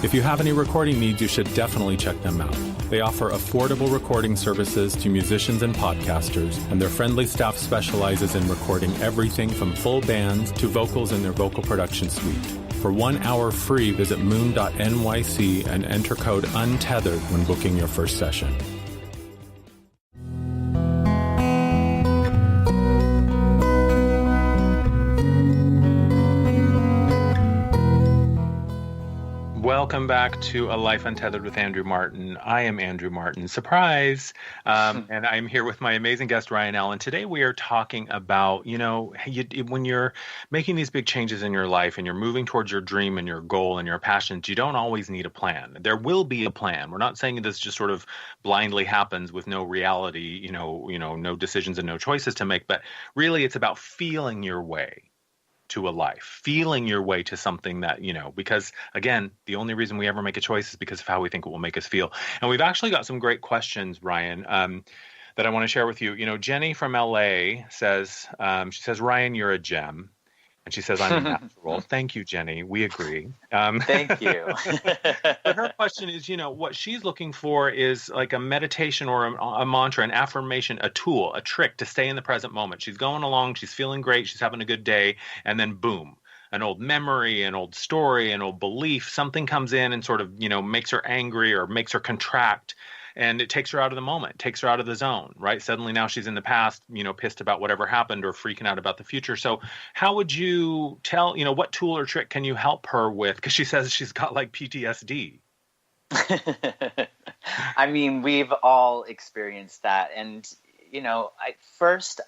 If you have any recording needs, you should definitely check them out. They offer affordable recording services to musicians and podcasters, and their friendly staff specializes in recording everything from full bands to vocals in their vocal production suite. For 1 hour free, visit moon.nyc and enter code UNTETHERED when booking your first session. Welcome back to A Life Untethered with Andrew Martin. I am Andrew Martin. Surprise! And I'm here with my amazing guest, Ryan Allen. Today we are talking about, when you're making these big changes in your life and you're moving towards your dream and your goal and your passions, you don't always need a plan. There will be a plan. We're not saying this just sort of blindly happens with no reality, no decisions and no choices to make, but really it's about feeling your way to a life, feeling your way to something that, because again, the only reason we ever make a choice is because of how we think it will make us feel. And we've actually got some great questions, Ryan, that I want to share with you. Jenny from LA says, she says, Ryan, you're a gem. And she says, I'm a natural. Thank you, Jenny. We agree. Thank you. But her question is, what she's looking for is like a meditation or a mantra, an affirmation, a tool, a trick to stay in the present moment. She's going along. She's feeling great. She's having a good day. And then boom, an old memory, an old story, an old belief, something comes in and sort of, makes her angry or makes her contract. And it takes her out of the moment, takes her out of the zone, right? Suddenly now she's in the past, pissed about whatever happened or freaking out about the future. So how would you tell, what tool or trick can you help her with? Because she says she's got like PTSD. I mean, we've all experienced that. And,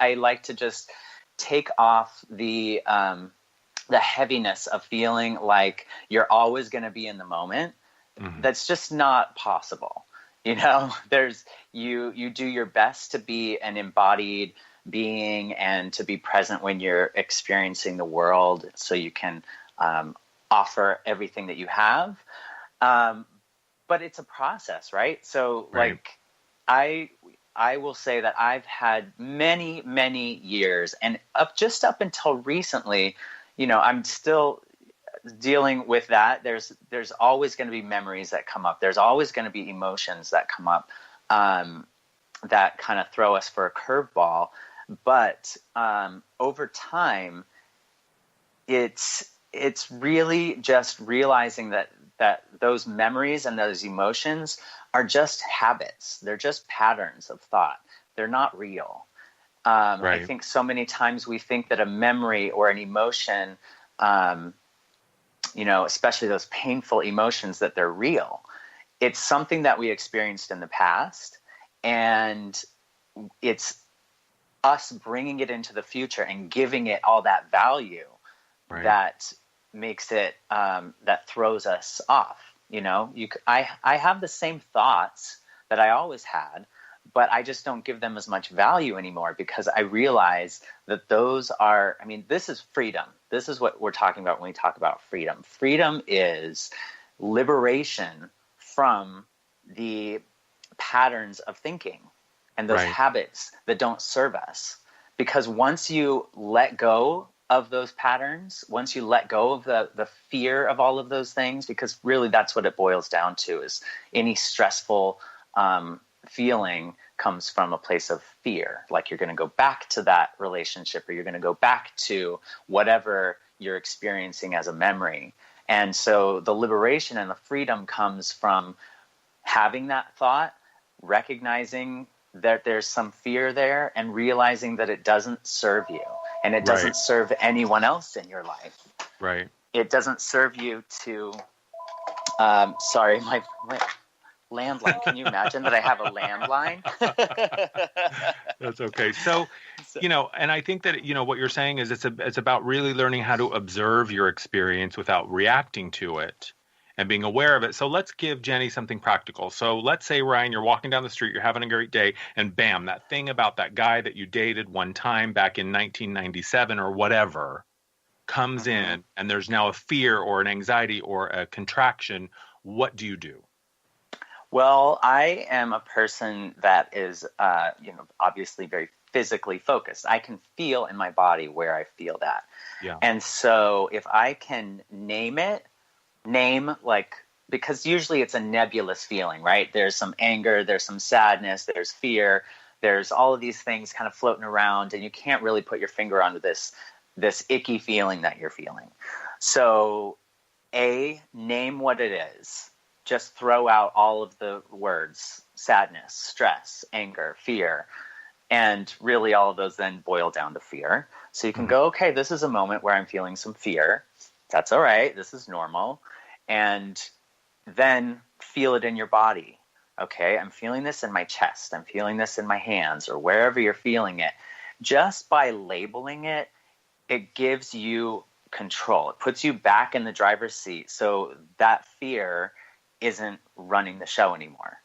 I like to just take off the heaviness of feeling like you're always going to be in the moment. Mm-hmm. That's just not possible. There's you do your best to be an embodied being and to be present when you're experiencing the world so you can offer everything that you have. But it's a process, right? So right. Like I will say that I've had many, many years and up until recently, I'm still dealing with that. There's always going to be memories that come up. There's always going to be emotions that come up that kind of throw us for a curveball. But over time, it's really just realizing that those memories and those emotions are just habits. They're just patterns of thought. They're not real. Right. I think so many times we think that a memory or an emotion especially those painful emotions, that they're real. It's something that we experienced in the past, and it's us bringing it into the future and giving it all that value that makes it, that throws us off. I have the same thoughts that I always had, but I just don't give them as much value anymore because I realize that those are, this is freedom. This is what we're talking about when we talk about freedom. Freedom is liberation from the patterns of thinking and those habits that don't serve us. Because once you let go of those patterns, once you let go of the fear of all of those things, because really that's what it boils down to, is any stressful feeling comes from a place of fear, like you're going to go back to that relationship or you're going to go back to whatever you're experiencing as a memory. And so the liberation and the freedom comes from having that thought, recognizing that there's some fear there, and realizing that it doesn't serve you and it doesn't serve anyone else in your life. Right. It doesn't serve you to, sorry, my landline. Can you imagine that I have a landline? That's okay. So, and I think that, what you're saying is it's about really learning how to observe your experience without reacting to it and being aware of it. So let's give Jenny something practical. So let's say, Ryan, you're walking down the street, you're having a great day, and bam, that thing about that guy that you dated one time back in 1997 or whatever comes in, and there's now a fear or an anxiety or a contraction. What do you do? Well, I am a person that is, obviously very physically focused. I can feel in my body where I feel that. Yeah. And so if I can because usually it's a nebulous feeling, right? There's some anger, there's some sadness, there's fear, there's all of these things kind of floating around, and you can't really put your finger onto this icky feeling that you're feeling. So, name what it is. Just throw out all of the words: sadness, stress, anger, fear. And really all of those then boil down to fear. So you can go, okay, this is a moment where I'm feeling some fear. That's all right. This is normal. And then feel it in your body. Okay, I'm feeling this in my chest. I'm feeling this in my hands, or wherever you're feeling it. Just by labeling it, it gives you control. It puts you back in the driver's seat. So that fear isn't running the show anymore.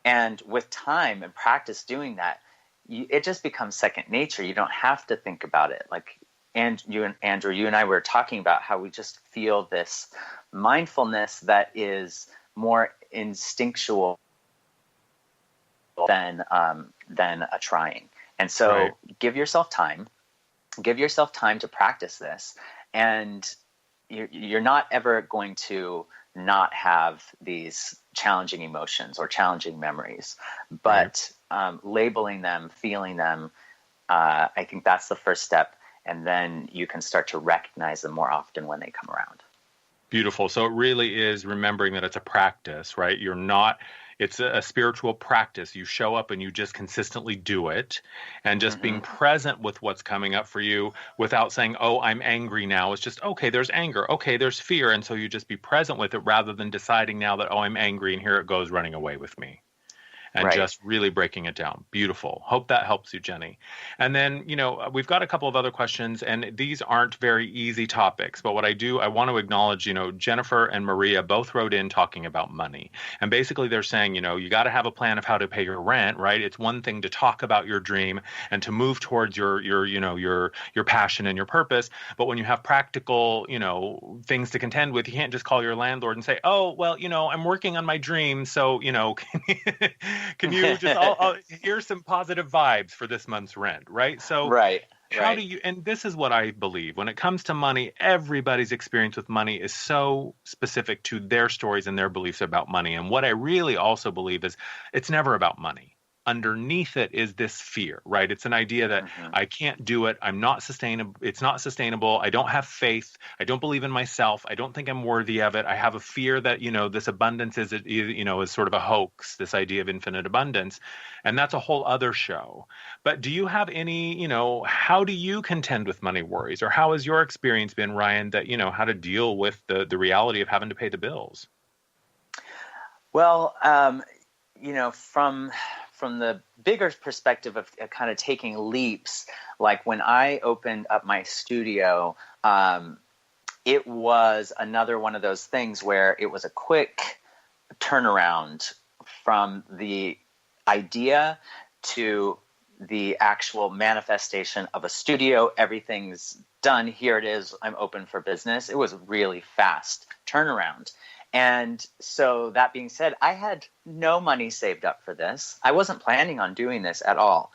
And with time and practice doing that, it just becomes second nature. You don't have to think about it. Like Andrew, you and I were talking about how we just feel this mindfulness that is more instinctual than a trying. And so give yourself time to practice this, and you're not ever going to not have these challenging emotions or challenging memories, but labeling them, feeling them, I think that's the first step. And then you can start to recognize them more often when they come around. Beautiful. So it really is remembering that it's a practice, right? It's a spiritual practice. You show up and you just consistently do it, and just being present with what's coming up for you without saying, oh, I'm angry now. It's just, okay, there's anger. Okay, there's fear. And so you just be present with it rather than deciding now that, oh, I'm angry and here it goes running away with me. And just really breaking it down. Beautiful. Hope that helps you, Jenny. And then, we've got a couple of other questions, and these aren't very easy topics. But what I want to acknowledge, Jennifer and Maria both wrote in talking about money. And basically they're saying, you got to have a plan of how to pay your rent, right? It's one thing to talk about your dream and to move towards your passion and your purpose. But when you have practical, things to contend with, you can't just call your landlord and say, oh, well, I'm working on my dream. So, can you just here's some positive vibes for this month's rent, right? So how do you, and this is what I believe, when it comes to money, everybody's experience with money is so specific to their stories and their beliefs about money. And what I really also believe is it's never about money. Underneath it is this fear, right? It's an idea that I can't do it. I'm not sustainable. It's not sustainable. I don't have faith. I don't believe in myself. I don't think I'm worthy of it. I have a fear that, this abundance is sort of a hoax, this idea of infinite abundance. And that's a whole other show. But do you have any, how do you contend with money worries? Or how has your experience been, Ryan, that, how to deal with the reality of having to pay the bills? Well, from the bigger perspective of kind of taking leaps, like when I opened up my studio, it was another one of those things where it was a quick turnaround from the idea to the actual manifestation of a studio. Everything's done. Here it is. I'm open for business. It was a really fast turnaround. And so that being said, I had no money saved up for this. I wasn't planning on doing this at all.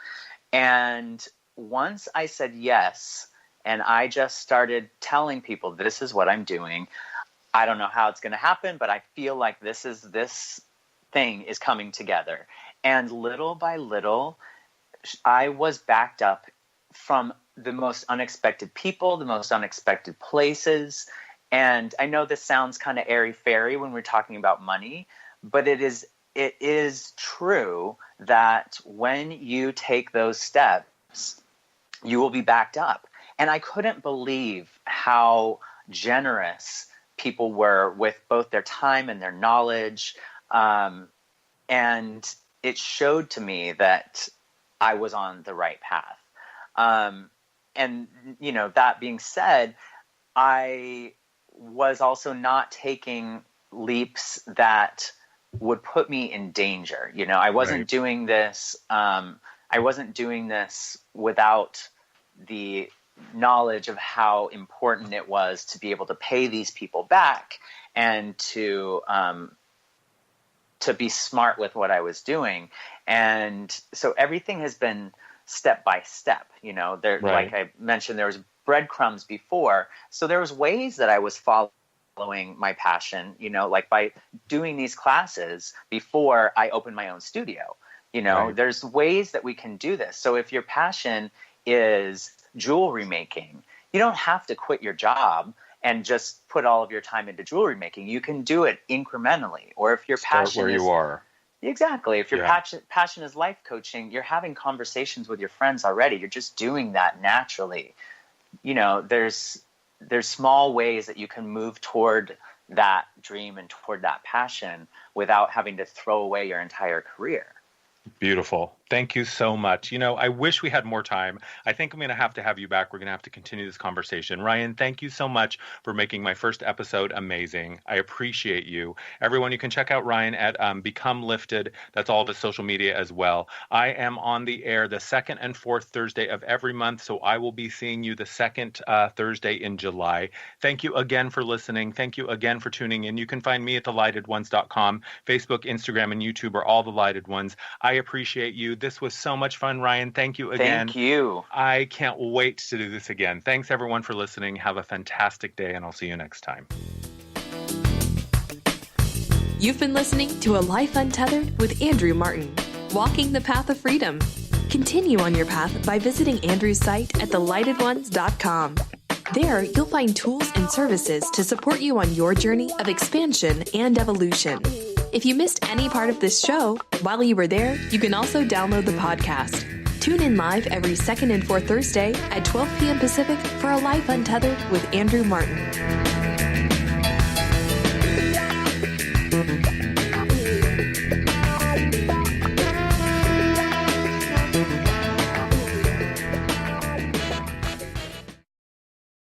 And once I said yes, and I just started telling people, this is what I'm doing. I don't know how it's going to happen, but I feel like this thing is coming together. And little by little, I was backed up from the most unexpected people, the most unexpected places. And I know this sounds kind of airy-fairy when we're talking about money, but it is it is true that when you take those steps, you will be backed up. And I couldn't believe how generous people were with both their time and their knowledge. And it showed to me that I was on the right path. And, you know, that being said, I was also not taking leaps that would put me in danger. You know, I wasn't doing this. I wasn't doing this without the knowledge of how important it was to be able to pay these people back and to be smart with what I was doing. And so everything has been step by step, you know, there, like I mentioned, there was breadcrumbs before. So there was ways that I was following my passion, you know, like by doing these classes before I opened my own studio. You know, there's ways that we can do this. So if your passion is jewelry making, you don't have to quit your job and just put all of your time into jewelry making. You can do it incrementally. Or if your passion where you are. Exactly. If your passion is life coaching, you're having conversations with your friends already. You're just doing that naturally. You know, there's small ways that you can move toward that dream and toward that passion without having to throw away your entire career. Beautiful. Thank you so much. You know, I wish we had more time. I think I'm going to have you back. We're going to have to continue this conversation. Ryan, thank you so much for making my first episode amazing. I appreciate you. Everyone, you can check out Ryan at Become Lifted. That's all of his social media as well. I am on the air the second and fourth Thursday of every month, so I will be seeing you the second Thursday in July. Thank you again for listening. Thank you again for tuning in. You can find me at thelightedones.com. Facebook, Instagram, and YouTube are all The Lighted Ones. I appreciate you. This was so much fun, Ryan. Thank you again. Thank you. I can't wait to do this again. Thanks, everyone, for listening. Have a fantastic day, and I'll see you next time. You've been listening to A Life Untethered with Andrew Martin, walking the path of freedom. Continue on your path by visiting Andrew's site at thelightedones.com. There, you'll find tools and services to support you on your journey of expansion and evolution. If you missed any part of this show, while you were there, you can also download the podcast. Tune in live every second and fourth Thursday at 12 p.m. Pacific for A Life Untethered with Andrew Martin.